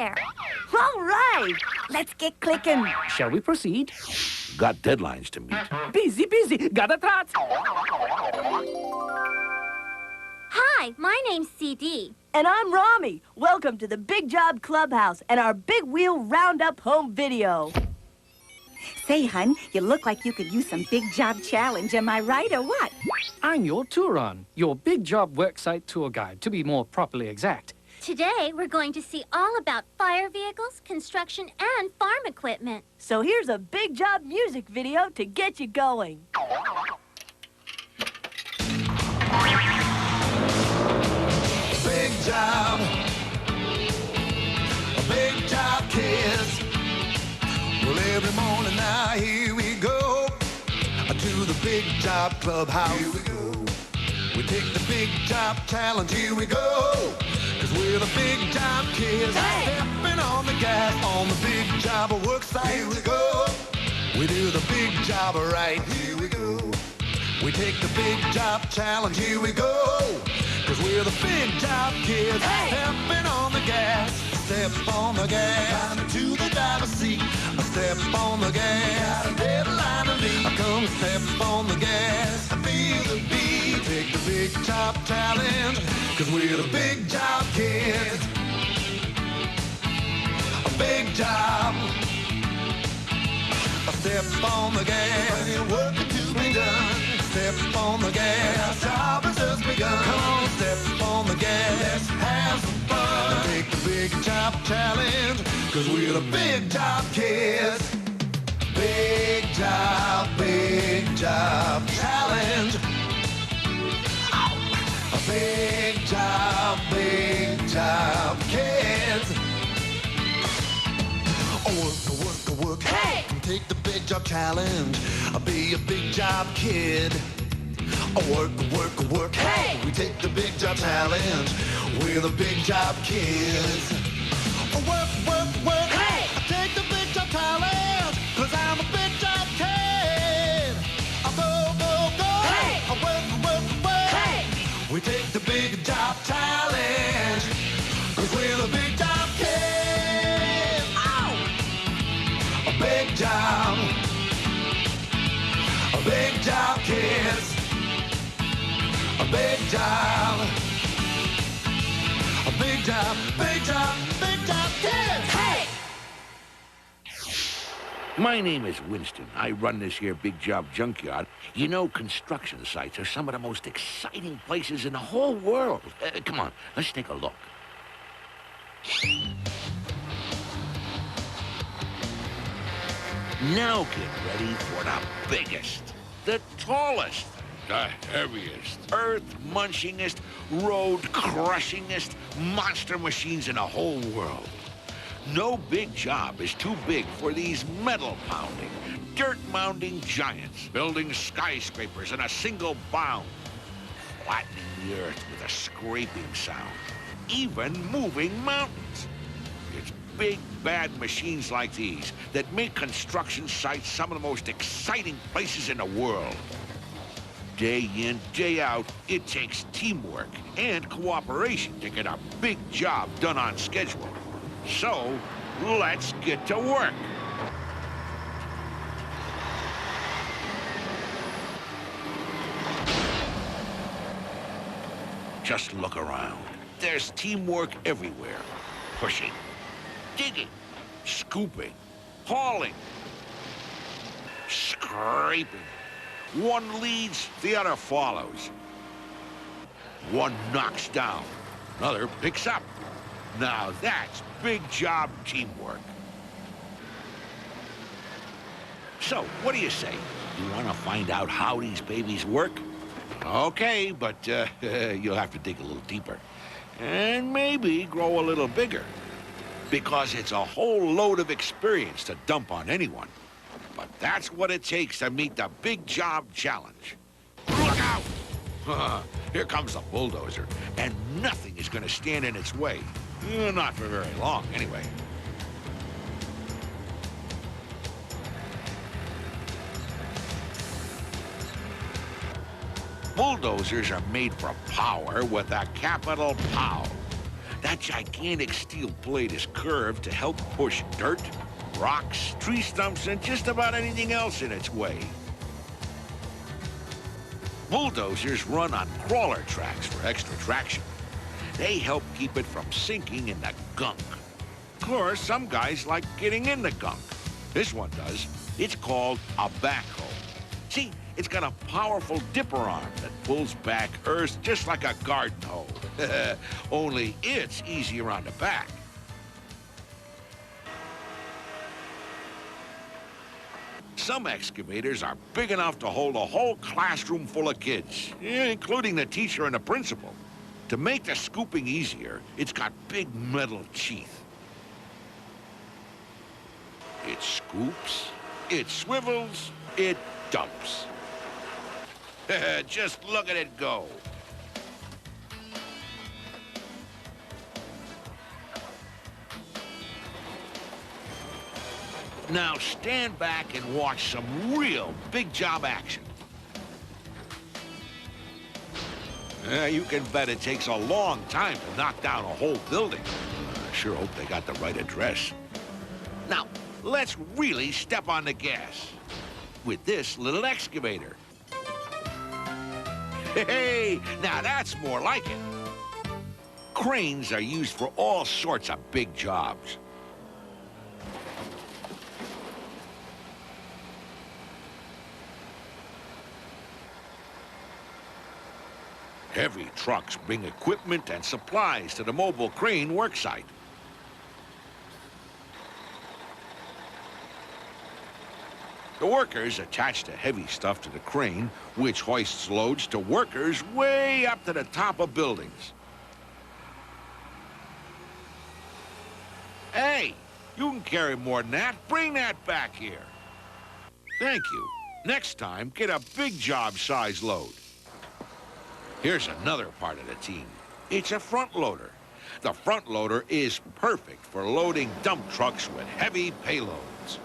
there. All right, let's get clicking. Shall we proceed? Got deadlines to meet. Busy, busy. Got a trot. Hi, my name's CD. And I'm Rami. Welcome to the Big Job Clubhouse and our Big Wheel Roundup home video. Say, hun, you look like you could use some big job challenge. Am I right or what? I'm your Touron, your big job worksite tour guide, to be more properly exact. Today, we're going to see all about fire vehicles, construction, and farm equipment. So here's a Big Job music video to get you going. Big job. Big job, kids. Well, every morning now, here we go to the Big Job Clubhouse. Here we go. We take the Big Job Challenge. Here we go. Cause we're the Big Job kids. Hey! Stepping on the gas on the Big Job worksite. Here we go. We do the Big Job right. Here we go. We take the Big Job Challenge. Here we go. Cause we're the Big Job kids. Hey! Stepping on the gas. Step on the gas. Climb into the driver's seat. A step on the gas. Got a deadline to meet. I come step on the gas. I feel the beat. Take the Big Job Challenge. Cause we're the Big Job kids. A big job. A step on the gas. Plenty of work to be done. Step on the gas. Our job has just begun. Come on, step on the gas. Let's have some fun. Take the Big Job Challenge. Cause we're the Big Job kids. Big job challenge. A big job kids. Work. Hey! Take the Big Job Challenge. I'll be a Big Job kid. Work. Hey! We take the Big Job Challenge. We're the Big Job kids. Work. Hey! I take the Big Job Challenge. Cause I'm a Big Job kid. I go. Hey! I work. Hey! We take the Big Job Challenge. Cause we're the Big Job kids. Ow! A big job. A big job kids. A big job. A big job kids. Hey! My name is Winston. I run this here Big Job junkyard. You know, construction sites are some of the most exciting places in the whole world. Come on, let's take a look. Now get ready for the biggest, the tallest, the heaviest, earth-munchingest, road-crushingest monster machines in the whole world. No big job is too big for these metal-pounding, dirt-mounding giants, building skyscrapers in a single bound, flattening the earth with a scraping sound, even moving mountains. It's big, bad machines like these that make construction sites some of the most exciting places in the world. Day in, day out, it takes teamwork and cooperation to get a big job done on schedule. So, let's get to work. Just look around. There's teamwork everywhere. Pushing, digging, scooping, hauling, scraping. One leads, the other follows. One knocks down, another picks up. Now that's big job teamwork. So, what do you say? You want to find out how these babies work? Okay, but you'll have to dig a little deeper. And maybe grow a little bigger. Because it's a whole load of experience to dump on anyone. But that's what it takes to meet the Big Job Challenge. Look out! Here comes the bulldozer, and nothing is going to stand in its way. Not for very long, anyway. Bulldozers are made for power with a capital POW. That gigantic steel blade is curved to help push dirt, rocks, tree stumps, and just about anything else in its way. Bulldozers run on crawler tracks for extra traction. They help keep it from sinking in the gunk. Of course, some guys like getting in the gunk. This one does. It's called a backhoe. See, it's got a powerful dipper arm that pulls back earth just like a garden hoe. Only it's easier on the back. Some excavators are big enough to hold a whole classroom full of kids, including the teacher and the principal. To make the scooping easier, it's got big metal teeth. It scoops, it swivels, it dumps. Just look at it go. Now stand back and watch some real big job action. You can bet it takes a long time to knock down a whole building. I sure hope they got the right address. Now, let's really step on the gas with this little excavator. Hey, now that's more like it. Cranes are used for all sorts of big jobs. Heavy trucks bring equipment and supplies to the mobile crane worksite. The workers attach the heavy stuff to the crane, which hoists loads to workers way up to the top of buildings. Hey, you can carry more than that. Bring that back here. Thank you. Next time, get a big job size load. Here's another part of the team. It's a front loader. The front loader is perfect for loading dump trucks with heavy payloads.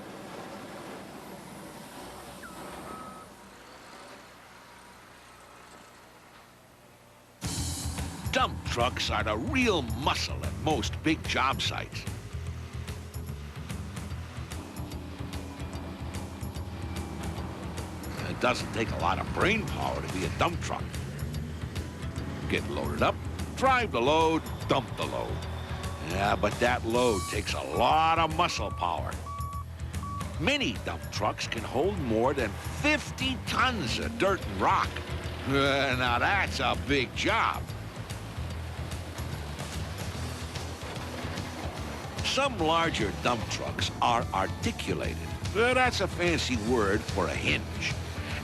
Dump trucks are the real muscle at most big job sites. It doesn't take a lot of brain power to be a dump truck. Get loaded up, drive the load, dump the load. Yeah, but that load takes a lot of muscle power. Many dump trucks can hold more than 50 tons of dirt and rock. Now that's a big job. Some larger dump trucks are articulated. That's a fancy word for a hinge.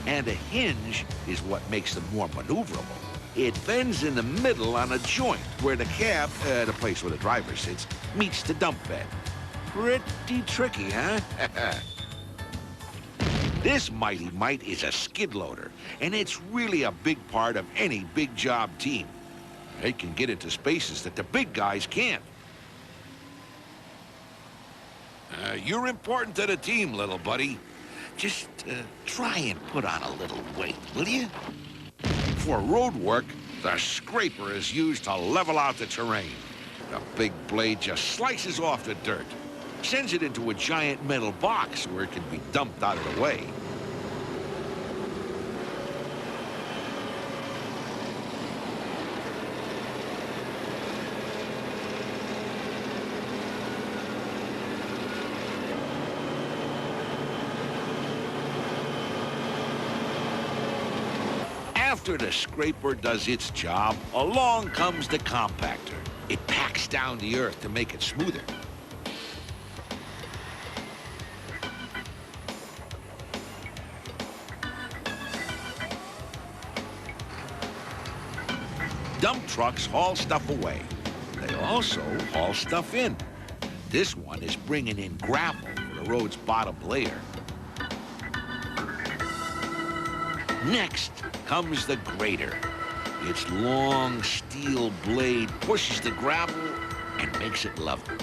And a hinge is what makes them more maneuverable. It bends in the middle on a joint where the cab, the place where the driver sits, meets the dump bed. Pretty tricky, huh? This mighty mite is a skid loader, and it's really a big part of any big job team. It can get into spaces that the big guys can't. You're important to the team, little buddy. Just try and put on a little weight, will you? For road work, the scraper is used to level out the terrain. The big blade just slices off the dirt, sends it into a giant metal box where it can be dumped out of the way. After the scraper does its job, along comes the compactor. It packs down the earth to make it smoother. Dump trucks haul stuff away. They also haul stuff in. This one is bringing in gravel for the road's bottom layer. Next comes the grader. Its long steel blade pushes the gravel and makes it level.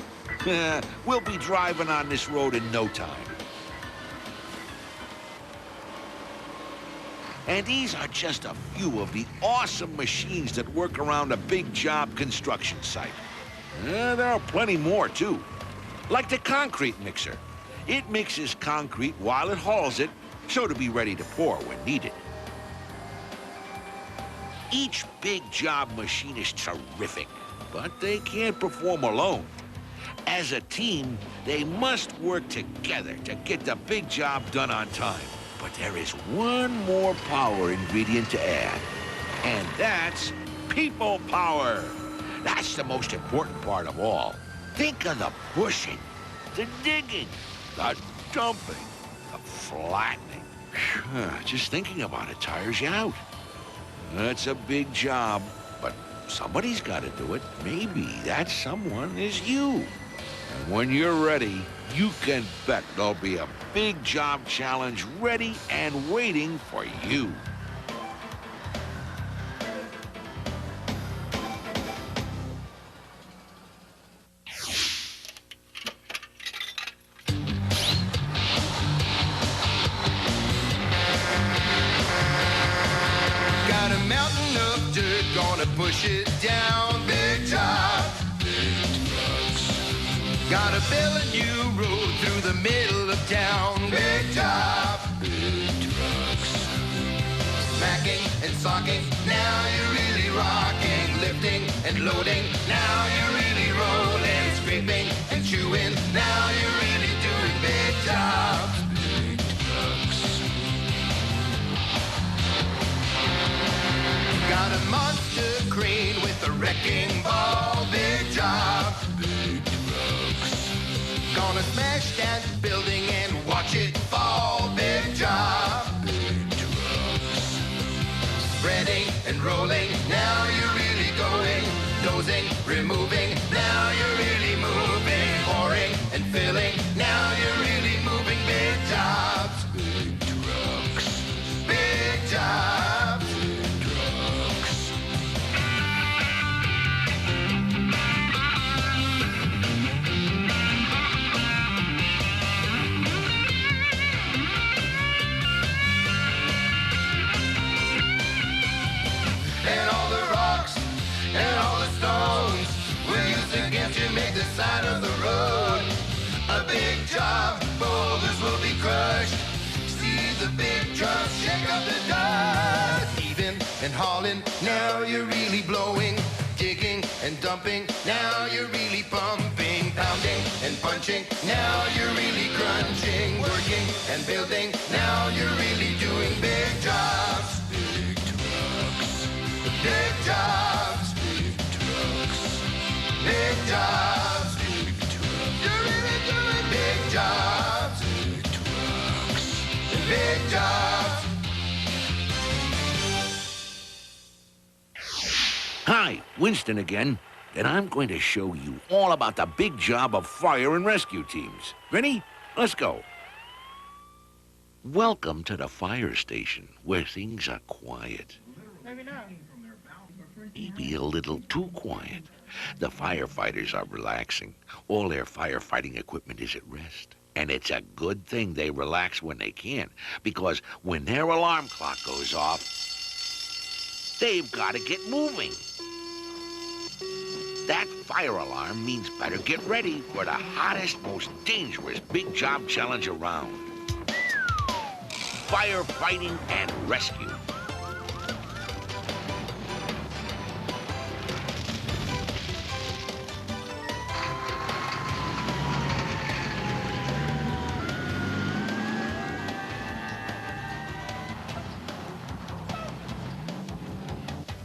We'll be driving on this road in no time. And these are just a few of the awesome machines that work around a big job construction site. There are plenty more, too. Like the concrete mixer. It mixes concrete while it hauls it, so to be ready to pour when needed. Each big job machine is terrific, but they can't perform alone. As a team, they must work together to get the big job done on time. But there is one more power ingredient to add, and that's people power. That's the most important part of all. Think of the pushing, the digging, the dumping, the flattening. Just thinking about it tires you out. That's a big job, but somebody's got to do it. Maybe that someone is you. And when you're ready, you can bet there'll be a big job challenge ready and waiting for you. Got a mountain of dirt, gonna push it down. Big job, big trucks. Gotta build a new road through the middle of town. Big job, big trucks. Smacking and socking, now you're really rocking. Lifting and loading, now you're really rolling. Scraping and chewing, now you're really doing big jobs. Big trucks. Got a monster crane with a wrecking ball. Big job, big trucks. Gonna smash that building and watch it fall. Big job, big trucks. Spreading and rolling, now you're really going. Dozing, removing, now you're really moving. Pouring and filling, now you're really moving. Big jobs, big trucks. Big jobs, big trucks. And all the rocks and all the stones we'll use against you, make the side of the road a big job. Boulders will be crushed. See the big trucks shake up the dust. Heaving and hauling, now you're really blowing. Digging and dumping, now you're really pumping. Pounding and punching, now you're really crunching. Working and building, now you're really doing big jobs. Big trucks. Big jobs. Big trucks. Big jobs. Big trucks. You're really doing big jobs. Big trucks. Big jobs. Hi, Winston again, and I'm going to show you all about the big job of fire and rescue teams. Ready? Let's go. Welcome to the fire station, where things are quiet. Maybe a little too quiet. The firefighters are relaxing. All their firefighting equipment is at rest. And it's a good thing they relax when they can, because when their alarm clock goes off, they've got to get moving. That fire alarm means better get ready for the hottest, most dangerous big job challenge around. Firefighting and rescue.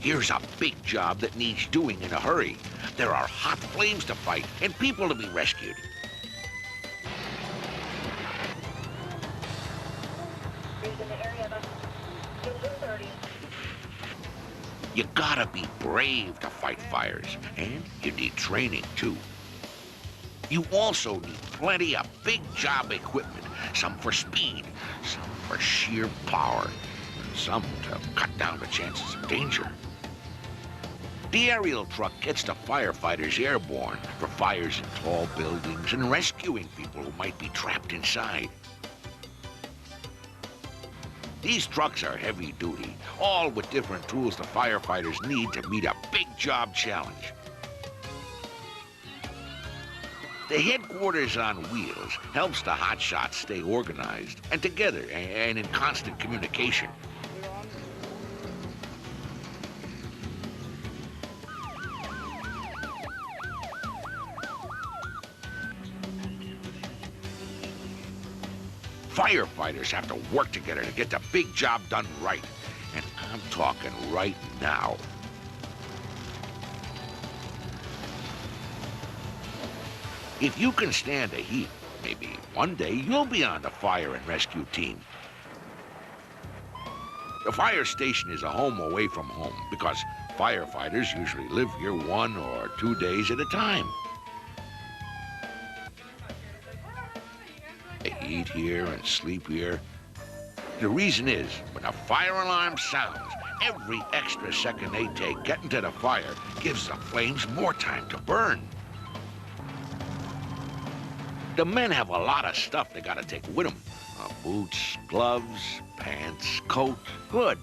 Here's a big job that needs doing in a hurry. There are hot flames to fight and people to be rescued. You gotta be brave to fight fires, and you need training too. You also need plenty of big job equipment, some for speed, some for sheer power, and some to cut down the chances of danger. The aerial truck gets the firefighters airborne for fires in tall buildings and rescuing people who might be trapped inside. These trucks are heavy duty, all with different tools the firefighters need to meet a big job challenge. The headquarters on wheels helps the hotshots stay organized and together and in constant communication. Firefighters have to work together to get the big job done right. And I'm talking right now. If you can stand the heat, maybe one day you'll be on the fire and rescue team. The fire station is a home away from home because firefighters usually live here 1 or 2 days at a time. They eat here and sleep here. The reason is, when a fire alarm sounds, every extra second they take getting to the fire gives the flames more time to burn. The men have a lot of stuff they gotta take with them. Boots, gloves, pants, coat, hood,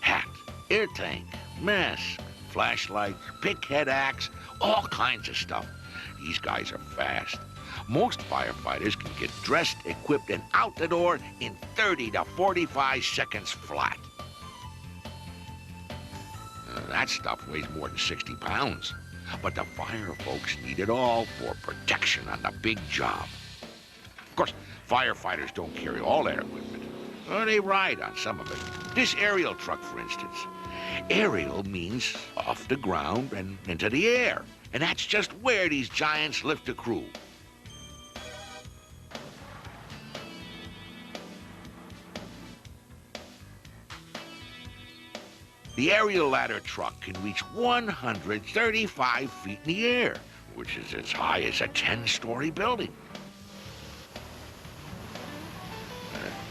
hat, air tank, mask, flashlight, pick, head axe, all kinds of stuff. These guys are fast. Most firefighters can get dressed, equipped, and out the door in 30 to 45 seconds flat. That stuff weighs more than 60 pounds. But the fire folks need it all for protection on the big job. Of course, firefighters don't carry all their equipment. They ride on some of it. This aerial truck, for instance. Aerial means off the ground and into the air. And that's just where these giants lift a crew. The aerial ladder truck can reach 135 feet in the air, which is as high as a 10-story building.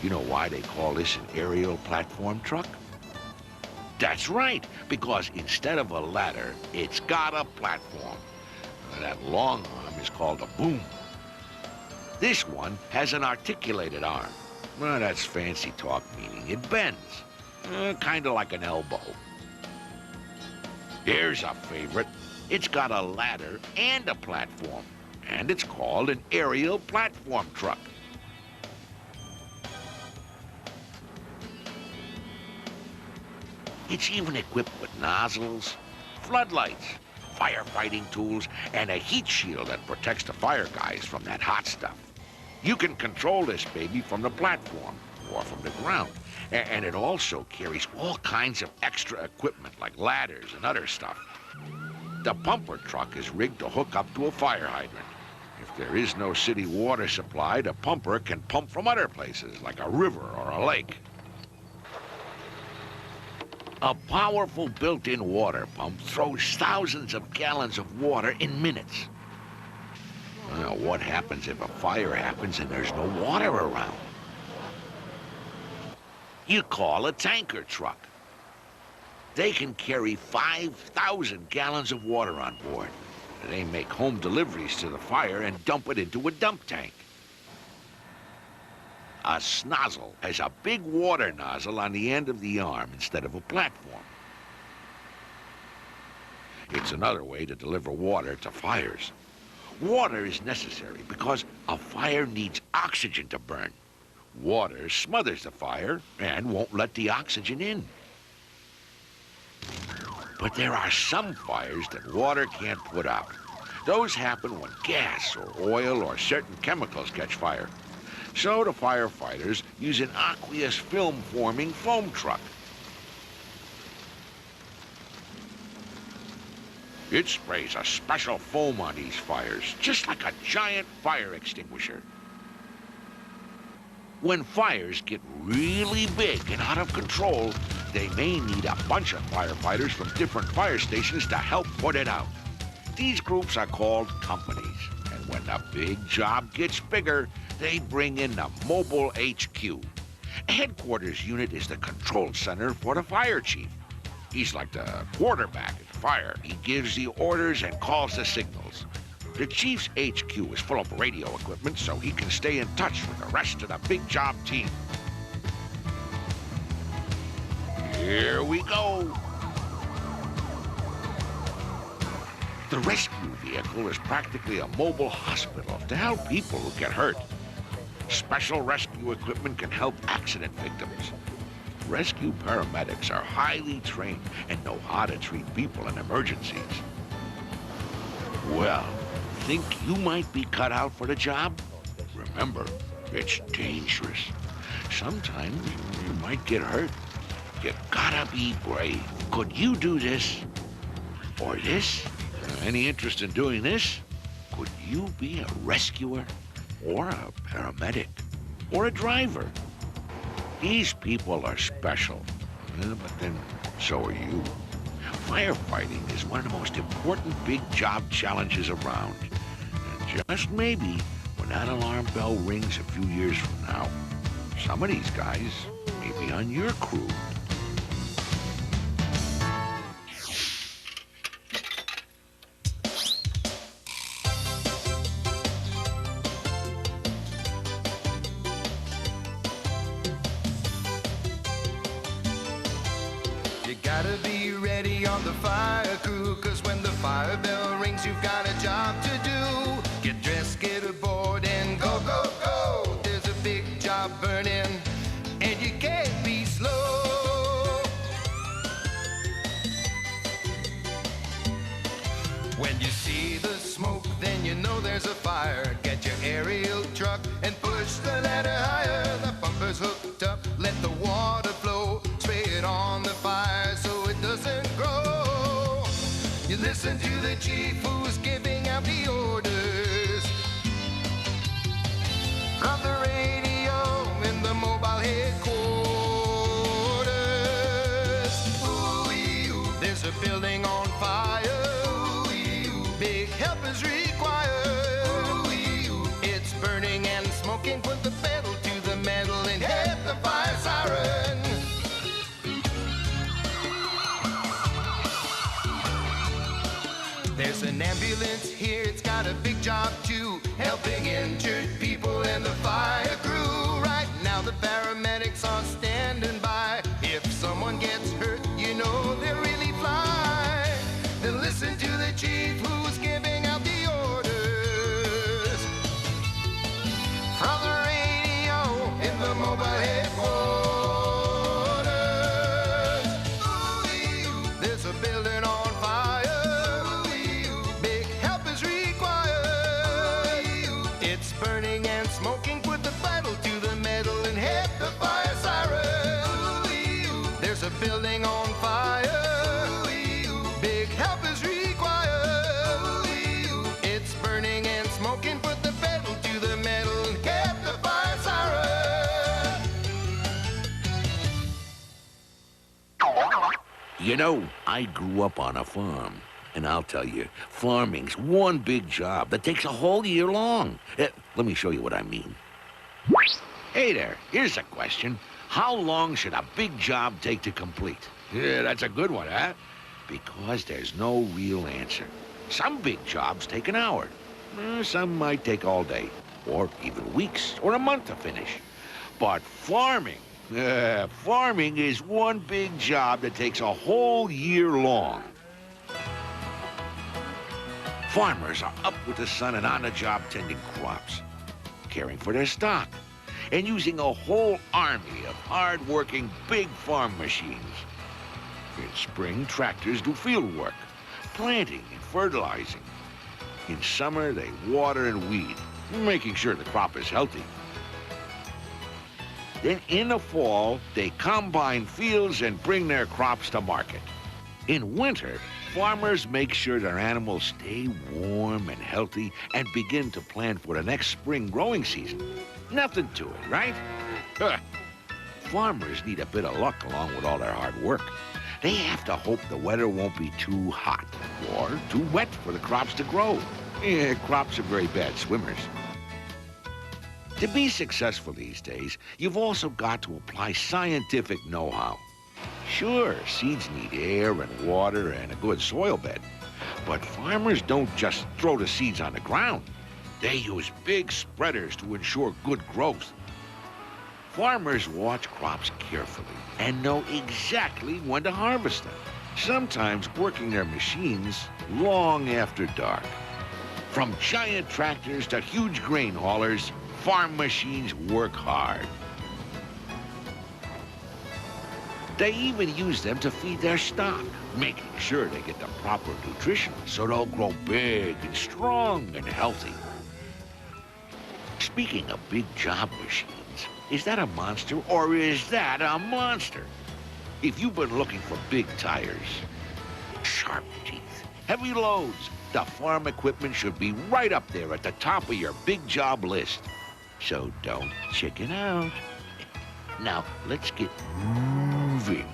You know why they call this an aerial platform truck? That's right, because instead of a ladder, it's got a platform. That long arm is called a boom. This one has an articulated arm. Well, that's fancy talk meaning it bends. Kind of like an elbow. Here's a favorite. It's got a ladder and a platform, and it's called an aerial platform truck. It's even equipped with nozzles, floodlights, firefighting tools, and a heat shield that protects the fire guys from that hot stuff. You can control this baby from the platform or from the ground. And it also carries all kinds of extra equipment like ladders and other stuff. The pumper truck is rigged to hook up to a fire hydrant. If there is no city water supply, the pumper can pump from other places like a river or a lake. A powerful built-in water pump throws thousands of gallons of water in minutes. Well, what happens if a fire happens and there's no water around? You call a tanker truck. They can carry 5,000 gallons of water on board. They make home deliveries to the fire and dump it into a dump tank. A snozzle has a big water nozzle on the end of the arm instead of a platform. It's another way to deliver water to fires. Water is necessary because a fire needs oxygen to burn. Water smothers the fire and won't let the oxygen in. But there are some fires that water can't put out. Those happen when gas or oil or certain chemicals catch fire. So the firefighters use an aqueous film-forming foam truck. It sprays a special foam on these fires, just like a giant fire extinguisher. When fires get really big and out of control, they may need a bunch of firefighters from different fire stations to help put it out. These groups are called companies, and when the big job gets bigger, they bring in the mobile HQ. A headquarters unit is the control center for the fire chief. He's like the quarterback at the fire. He gives the orders and calls the signals. The chief's HQ is full of radio equipment so he can stay in touch with the rest of the big job team. Here we go. The rescue vehicle is practically a mobile hospital to help people who get hurt. Special rescue equipment can help accident victims. Rescue paramedics are highly trained and know how to treat people in emergencies. Well, think you might be cut out for the job? Remember, it's dangerous. Sometimes you might get hurt. You gotta be brave. Could you do this? Or this? Any interest in doing this? Could you be a rescuer? Or a paramedic? Or a driver? These people are special. But then so are you. Firefighting is one of the most important big job challenges around. And just maybe, when that alarm bell rings a few years from now, some of these guys may be on your crew. You gotta be ready on the fire crew, 'cause when the fire bell rings, you've got a job to do. Get dressed, get aboard, and go, go, go. There's a big job burning, and you can't be slow. When you see the smoke, then you know there's a fire. Get your aerial truck and push the ladder higher. The bumper's hooked up, let the water flow. Spray it on the fire so it doesn't grow. You listen to the chief who's giving out the orders from the radio in the mobile headquarters. Ooh, there's a building on fire. Ooh, big help is required. Ooh, it's burning and smoking. Put the pedal to the metal and hit the fire siren. There's an ambulance here, it's got a big job too, helping injured people and the fire crew. Right now the paramedics are standing by. If someone gets hurt, you know they'll really fly. Then listen to the chief who's giving out the orders from the radio in the mobile headquarters. Ooh, there's a building on fire. Burning and smoking, put the pedal to the metal and hit the fire siren. There's a building on fire. Big help is required. It's burning and smoking, put the pedal to the metal and hit the fire siren. You know, I grew up on a farm. And I'll tell you, farming's one big job that takes a whole year long. Let me show you what I mean. Hey there, here's a question. How long should a big job take to complete? Yeah, that's a good one, huh? Because there's no real answer. Some big jobs take an hour. Some might take all day, or even weeks, or a month to finish. But farming is one big job that takes a whole year long. Farmers are up with the sun and on the job tending crops, caring for their stock, and using a whole army of hard-working big farm machines. In spring, tractors do field work, planting and fertilizing. In summer, they water and weed, making sure the crop is healthy. Then in the fall, they combine fields and bring their crops to market. In winter, farmers make sure their animals stay warm and healthy and begin to plan for the next spring growing season. Nothing to it, right? Farmers need a bit of luck along with all their hard work. They have to hope the weather won't be too hot or too wet for the crops to grow. Crops are very bad swimmers. To be successful these days, you've also got to apply scientific know-how. Sure, seeds need air and water and a good soil bed. But farmers don't just throw the seeds on the ground. They use big spreaders to ensure good growth. Farmers watch crops carefully and know exactly when to harvest them. sometimes working their machines long after dark. From giant tractors to huge grain haulers, farm machines work hard. They even use them to feed their stock, making sure they get the proper nutrition so they'll grow big and strong and healthy. Speaking of big job machines, is that a monster or is that a monster? If you've been looking for big tires, sharp teeth, heavy loads, the farm equipment should be right up there at the top of your big job list. So don't chicken out. Now, let's get moving.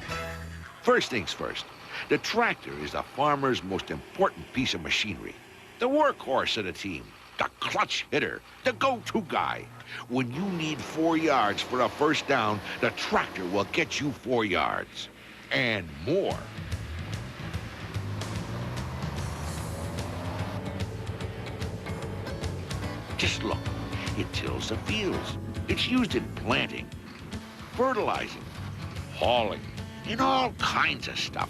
First things first, the tractor is the farmer's most important piece of machinery. The workhorse of the team, the clutch hitter, the go-to guy. When you need 4 yards for a first down, the tractor will get you 4 yards and more. Just look, it tills the fields. It's used in planting, fertilizing, hauling, and all kinds of stuff.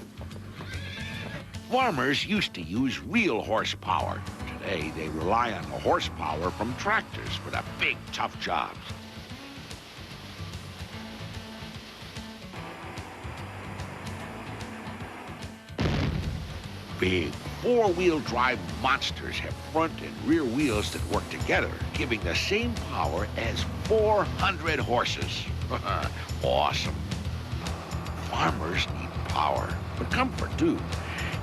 Farmers used to use real horsepower. Today, they rely on the horsepower from tractors for the big, tough jobs. Big four-wheel drive monsters have front and rear wheels that work together, giving the same power as 400 horses. Awesome. Farmers need power, but comfort too.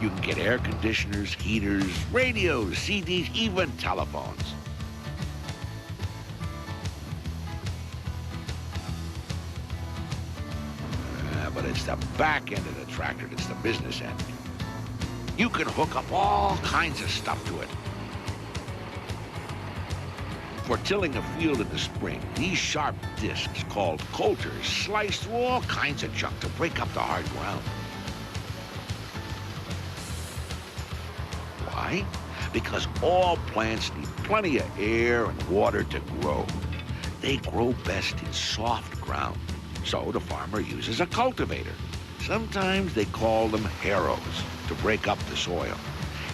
You can get air conditioners, heaters, radios, CDs, even telephones. But it's the back end of the tractor that's the business end. You can hook up all kinds of stuff to it. For tilling a field in the spring, these sharp discs called coulters slice through all kinds of junk to break up the hard ground. Why? Because all plants need plenty of air and water to grow. They grow best in soft ground. So the farmer uses a cultivator. Sometimes they call them harrows to break up the soil.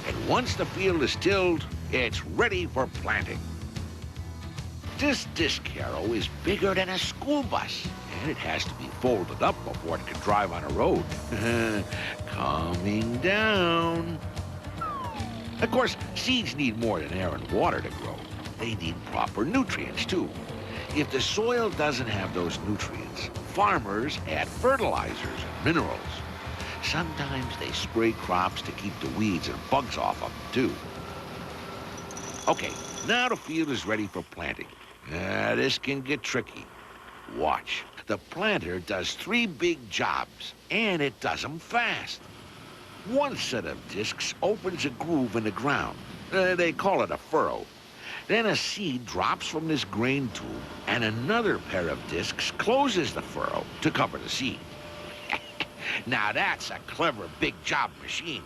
And once the field is tilled, it's ready for planting. This disc harrow is bigger than a school bus, and it has to be folded up before it can drive on a road. Coming down. Of course, seeds need more than air and water to grow. They need proper nutrients, too. If the soil doesn't have those nutrients, farmers add fertilizers and minerals. Sometimes they spray crops to keep the weeds and bugs off of them, too. Okay, now the field is ready for planting. This can get tricky. Watch. The planter does 3 big jobs, and it does them fast. One set of discs opens a groove in the ground. They call it a furrow. Then a seed drops from this grain tube, and another pair of discs closes the furrow to cover the seed. Now that's a clever big job machine.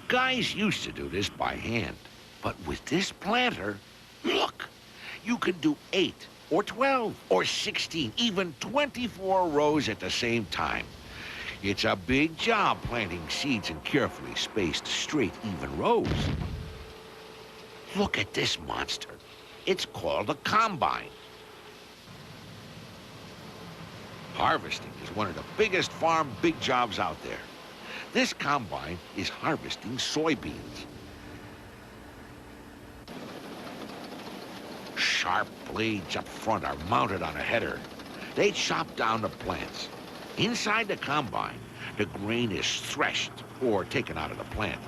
Guys used to do this by hand, but with this planter, look, you can do 8 or 12 or 16, even 24 rows at the same time. It's a big job planting seeds in carefully spaced, straight, even rows. Look at this monster. It's called a combine. Harvesting is one of the biggest farm big jobs out there. This combine is harvesting soybeans. Sharp blades up front are mounted on a header. They chop down the plants. Inside the combine, the grain is threshed or taken out of the plant.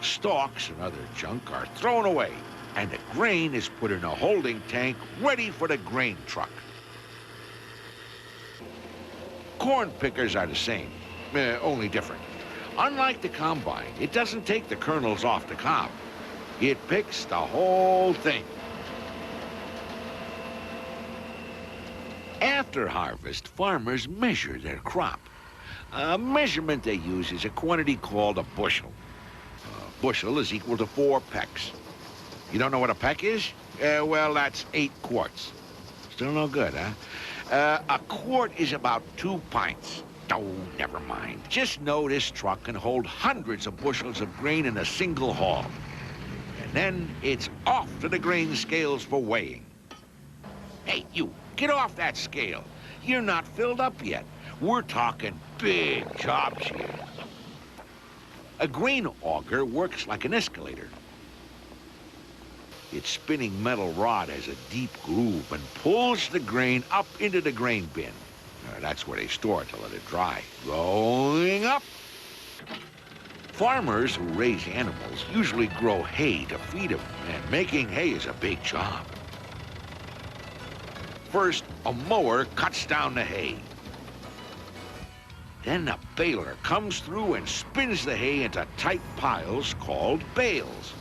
Stalks and other junk are thrown away, and the grain is put in a holding tank ready for the grain truck. Corn pickers are the same, only different. Unlike the combine, it doesn't take the kernels off the cob. It picks the whole thing. After harvest, farmers measure their crop. A measurement they use is a quantity called a bushel. A bushel is equal to 4 pecks. You don't know what a peck is? Well, that's 8 quarts. Still no good, huh? A quart is about 2 pints. Oh, never mind. Just know this truck can hold hundreds of bushels of grain in a single haul. And then it's off to the grain scales for weighing. Hey, you, get off that scale. You're not filled up yet. We're talking big jobs here. A grain auger works like an escalator. Its spinning metal rod has a deep groove and pulls the grain up into the grain bin. That's where they store it to let it dry. Going up. Farmers who raise animals usually grow hay to feed them, and making hay is a big job. First, a mower cuts down the hay. Then a baler comes through and spins the hay into tight piles called bales.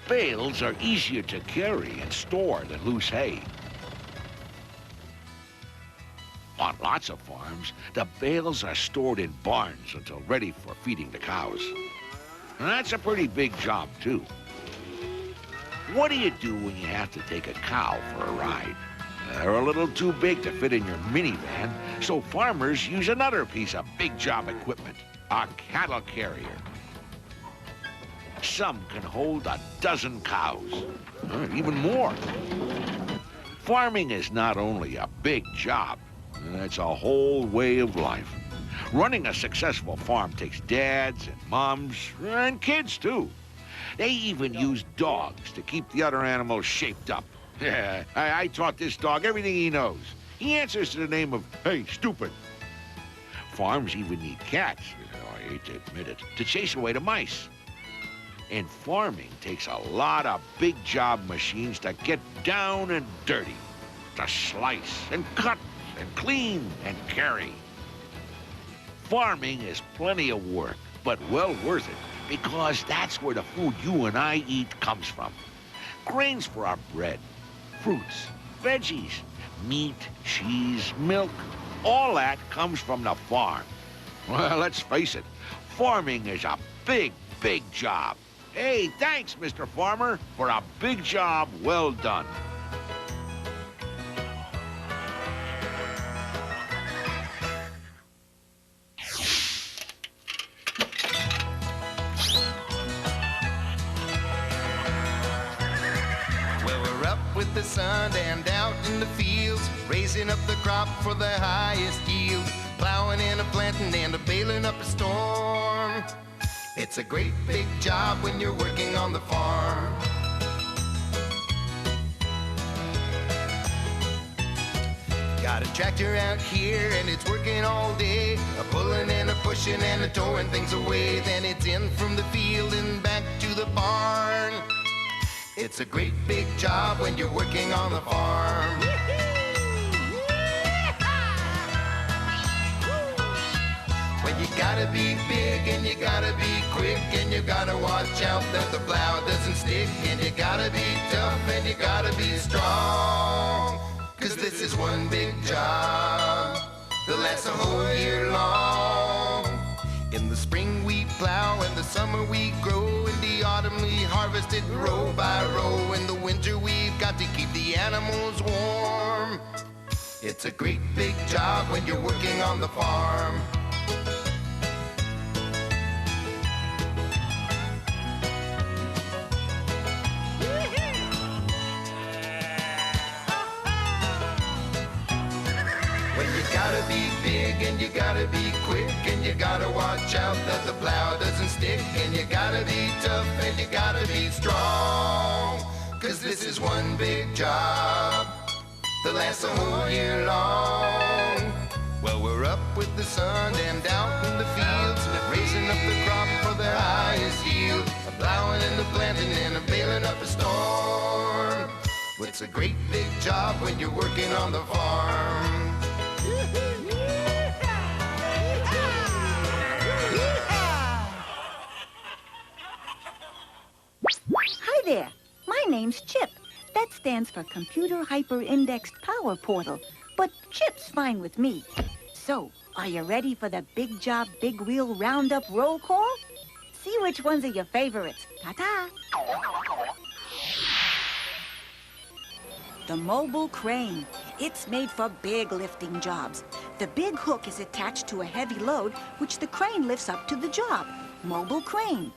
Bales are easier to carry and store than loose hay. On lots of farms, the bales are stored in barns until ready for feeding the cows. And that's a pretty big job, too. What do you do when you have to take a cow for a ride? They're a little too big to fit in your minivan, so farmers use another piece of big job equipment, a cattle carrier. Some can hold a dozen cows, or even more. Farming is not only a big job, it's a whole way of life. Running a successful farm takes dads and moms and kids, too. They even use dogs to keep the other animals shaped up. Yeah, I taught this dog everything he knows. He answers to the name of, hey, stupid. Farms even need cats, I hate to admit it, to chase away the mice. And farming takes a lot of big job machines to get down and dirty, to slice and cut and clean and carry. Farming is plenty of work, but well worth it, because that's where the food you and I eat comes from. Grains for our bread, fruits, veggies, meat, cheese, milk, all that comes from the farm. Well, let's face it, farming is a big, big job. Hey, thanks, Mr. Farmer, for a big job well done. With the sun dammed out in the fields, raising up the crop for the highest yield, plowing and a planting and a baling up a storm. It's a great big job when you're working on the farm. Got a tractor out here and it's working all day, a pulling and a pushing and a towing things away. Then it's in from the field and back to the barn. It's a great big job when you're working on the farm. Well, you gotta be big and you gotta be quick and you gotta watch out that the plow doesn't stick. And you gotta be tough and you gotta be strong, 'cause this is one big job that lasts a whole year long. In the spring we plow, in the summer we grow, in the autumn we harvest it row by row. In the winter we've got to keep the animals warm. It's a great big job when you're working on the farm. Well, you gotta be big and you gotta be quick and you gotta watch out that the plow doesn't stick. And you gotta be tough and you gotta be strong, 'cause this is one big job that lasts a whole year long. Well, we're up with the sun and out in the fields, raising up the crop for the highest yield, plowing and a planting and a baling up a storm. Well, it's a great big job when you're working on the farm. Hi there. My name's Chip. That stands for Computer Hyper-Indexed Power Portal. But Chip's fine with me. So, are you ready for the Big Job, Big Wheel Roundup roll call? See which ones are your favorites. Ta-ta. The mobile crane. It's made for big lifting jobs. The big hook is attached to a heavy load, which the crane lifts up to the job. Mobile crane.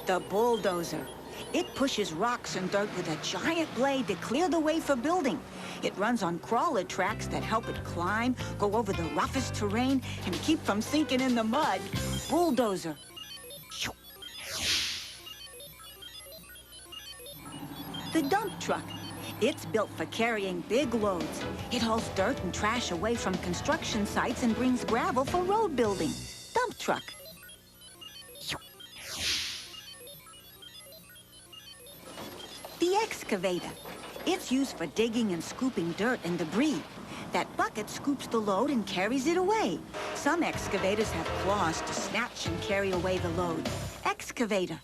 The bulldozer. It pushes rocks and dirt with a giant blade to clear the way for building. It runs on crawler tracks that help it climb, go over the roughest terrain, and keep from sinking in the mud. Bulldozer. The dump truck. It's built for carrying big loads. It hauls dirt and trash away from construction sites and brings gravel for road building. Dump truck. The excavator. It's used for digging and scooping dirt and debris. That bucket scoops the load and carries it away. Some excavators have claws to snatch and carry away the load. Excavator.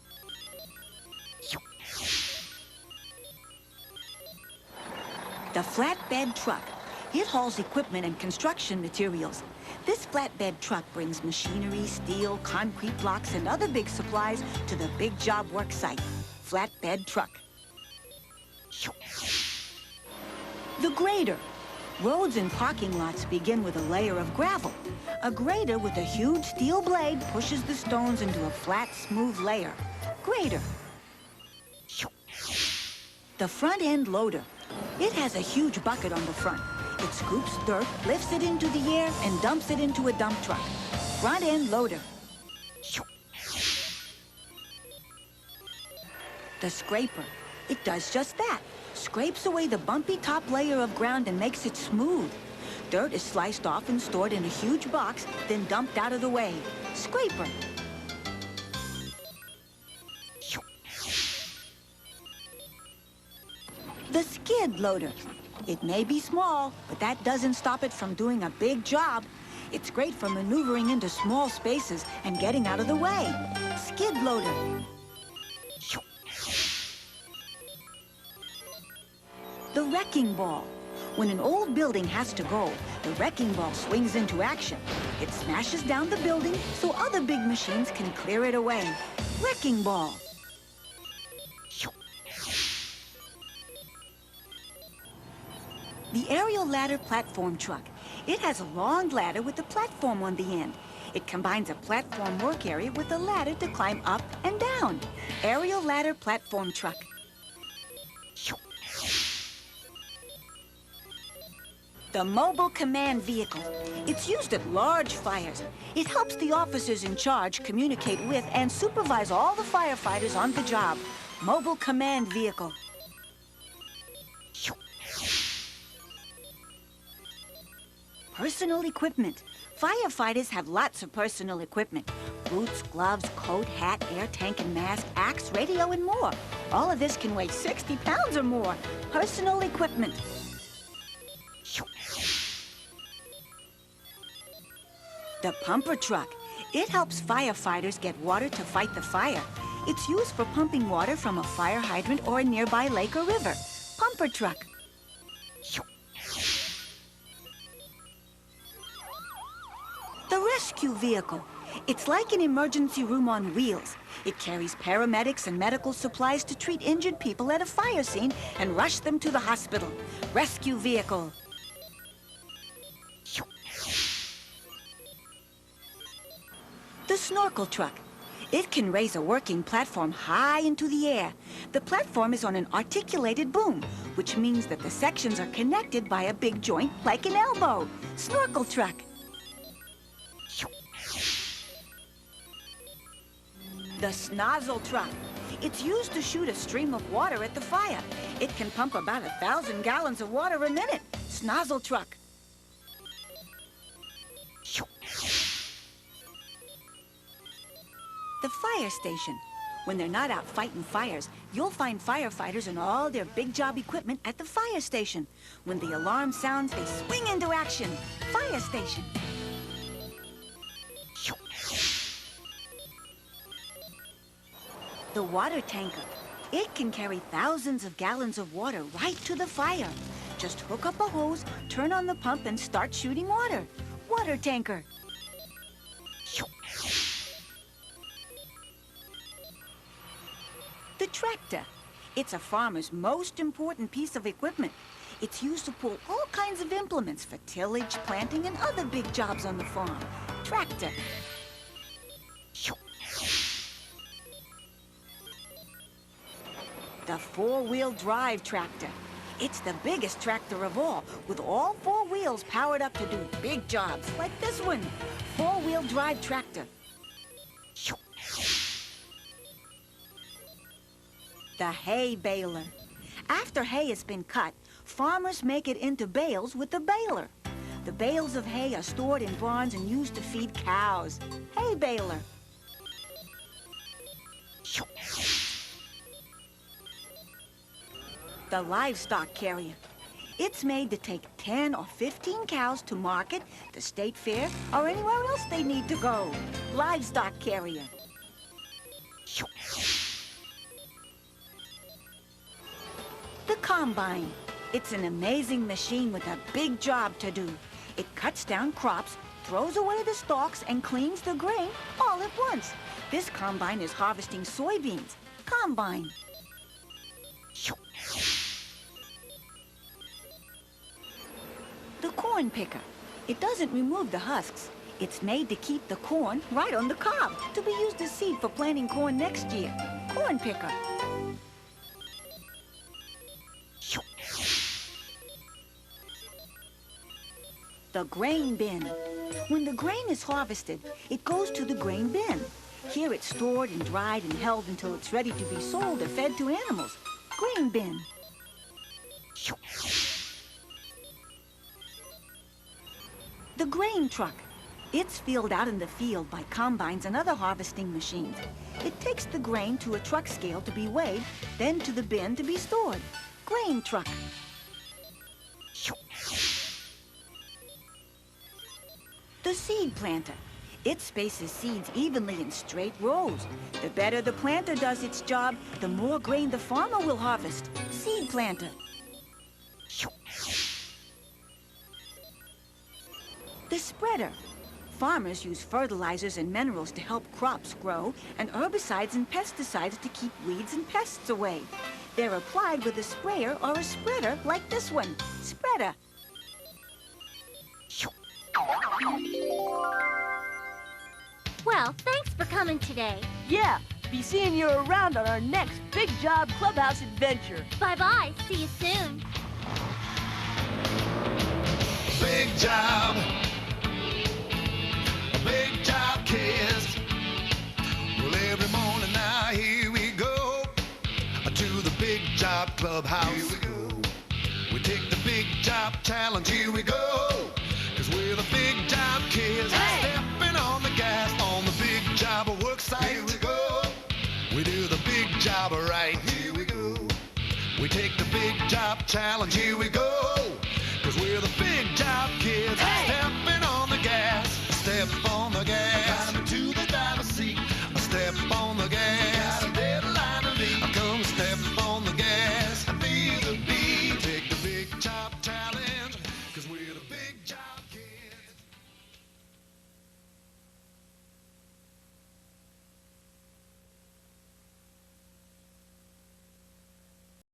The flatbed truck. It hauls equipment and construction materials. This flatbed truck brings machinery, steel, concrete blocks, and other big supplies to the big job work site. Flatbed truck. The grader. Roads and parking lots begin with a layer of gravel. A grader with a huge steel blade pushes the stones into a flat, smooth layer. Grader. The front-end loader. It has a huge bucket on the front. It scoops dirt, lifts it into the air, and dumps it into a dump truck. Front-end loader. The scraper. It does just that. Scrapes away the bumpy top layer of ground and makes it smooth. Dirt is sliced off and stored in a huge box, then dumped out of the way. Scraper. The skid loader. It may be small, but that doesn't stop it from doing a big job. It's great for maneuvering into small spaces and getting out of the way. Skid loader. The wrecking ball. When an old building has to go, the wrecking ball swings into action. It smashes down the building so other big machines can clear it away. Wrecking ball. The aerial ladder platform truck. It has a long ladder with a platform on the end. It combines a platform work area with a ladder to climb up and down. Aerial ladder platform truck. The mobile command vehicle. It's used at large fires. It helps the officers in charge communicate with and supervise all the firefighters on the job. Mobile command vehicle. Personal equipment. Firefighters have lots of personal equipment. Boots, gloves, coat, hat, air tank and mask, axe, radio, and more. All of this can weigh 60 pounds or more. Personal equipment. The pumper truck. It helps firefighters get water to fight the fire. It's used for pumping water from a fire hydrant or a nearby lake or river. Pumper truck. The rescue vehicle. It's like an emergency room on wheels. It carries paramedics and medical supplies to treat injured people at a fire scene and rush them to the hospital. Rescue vehicle. The snorkel truck. It can raise a working platform high into the air. The platform is on an articulated boom, which means that the sections are connected by a big joint like an elbow. Snorkel truck. The snozzle truck. It's used to shoot a stream of water at the fire. It can pump about 1,000 gallons of water a minute. Snozzle truck. The fire station. When they're not out fighting fires, you'll find firefighters and all their big job equipment at the fire station. When the alarm sounds, they swing into action. Fire station. The water tanker. It can carry thousands of gallons of water right to the fire. Just hook up a hose, turn on the pump, and start shooting water. Water tanker. The tractor. It's a farmer's most important piece of equipment. It's used to pull all kinds of implements for tillage, planting, and other big jobs on the farm. Tractor. The four-wheel drive tractor. It's the biggest tractor of all, with all four wheels powered up to do big jobs, like this one. Four-wheel drive tractor. The hay baler. After hay has been cut, farmers make it into bales with the baler. The bales of hay are stored in barns and used to feed cows. Hay baler. The livestock carrier. It's made to take 10 or 15 cows to market, the state fair, or anywhere else they need to go. Livestock carrier. The combine. It's an amazing machine with a big job to do. It cuts down crops, throws away the stalks, and cleans the grain all at once. This combine is harvesting soybeans. Combine. The corn picker. It doesn't remove the husks. It's made to keep the corn right on the cob, to be used as seed for planting corn next year. Corn picker. The grain bin. When the grain is harvested, it goes to the grain bin. Here it's stored and dried and held until it's ready to be sold or fed to animals. Grain bin. The grain truck. It's filled out in the field by combines and other harvesting machines. It takes the grain to a truck scale to be weighed, then to the bin to be stored. Grain truck. The seed planter. It spaces seeds evenly in straight rows. The better the planter does its job, the more grain the farmer will harvest. Seed planter. The spreader. Farmers use fertilizers and minerals to help crops grow, and herbicides and pesticides to keep weeds and pests away. They're applied with a sprayer or a spreader like this one. Spreader. Well, thanks for coming today. Yeah, be seeing you around on our next Big Job Clubhouse adventure. Bye-bye. See you soon. Big job. Big job kids. Well, every morning now, here we go to the Big Job Clubhouse. Here we go. We take the Big Job Challenge. Here we go. 'Cause we're the Big Job kids. Hey! Stepping on the gas on the Big Job work site. Here we go. We do the Big Job right. Here we go. We take the Big Job Challenge. Here we go.